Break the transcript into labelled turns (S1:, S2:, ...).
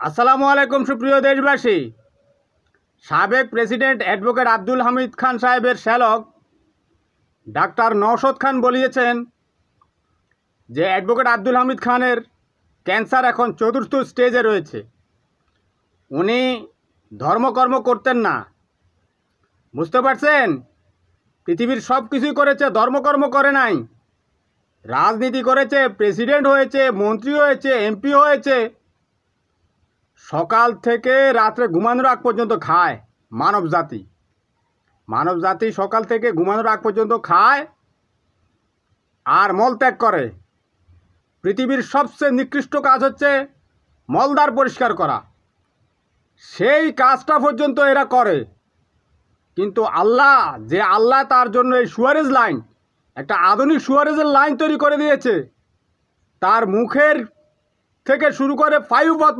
S1: আসসালামু আলাইকুম সুপ্রিয় দেশবাসী। সাবেক প্রেসিডেন্ট অ্যাডভোকেট আব্দুল হামিদ খান সাহেবের শ্যালক ডাক্তার নওশাদ খান বলিয়েছেন যে অ্যাডভোকেট আব্দুল হামিদ খানের ক্যান্সার এখন চতুর্থ স্টেজে রয়েছে। উনি ধর্মকর্ম করতেন না, বুঝতে পারছেন? পৃথিবীর সব কিছুই করেছে, ধর্মকর্ম করে নাই। রাজনীতি করেছে, প্রেসিডেন্ট হয়েছে, মন্ত্রী হয়েছে, এমপি হয়েছে। সকাল থেকে রাত্রে ঘুমানোর আগ পর্যন্ত খায় মানব জাতি সকাল থেকে ঘুমানোর আগ পর্যন্ত খায় আর মলত্যাগ করে। পৃথিবীর সবচেয়ে নিকৃষ্ট কাজ হচ্ছে মলদ্বার পরিষ্কার করা। সেই কাজটা পর্যন্ত এরা করে, কিন্তু আল্লাহ তার জন্য এই সুয়ারেজ লাইন, একটা আধুনিক সুয়ারেজের লাইন তৈরি করে দিয়েছে। তার মুখের থেকে শুরু করে 5 পথ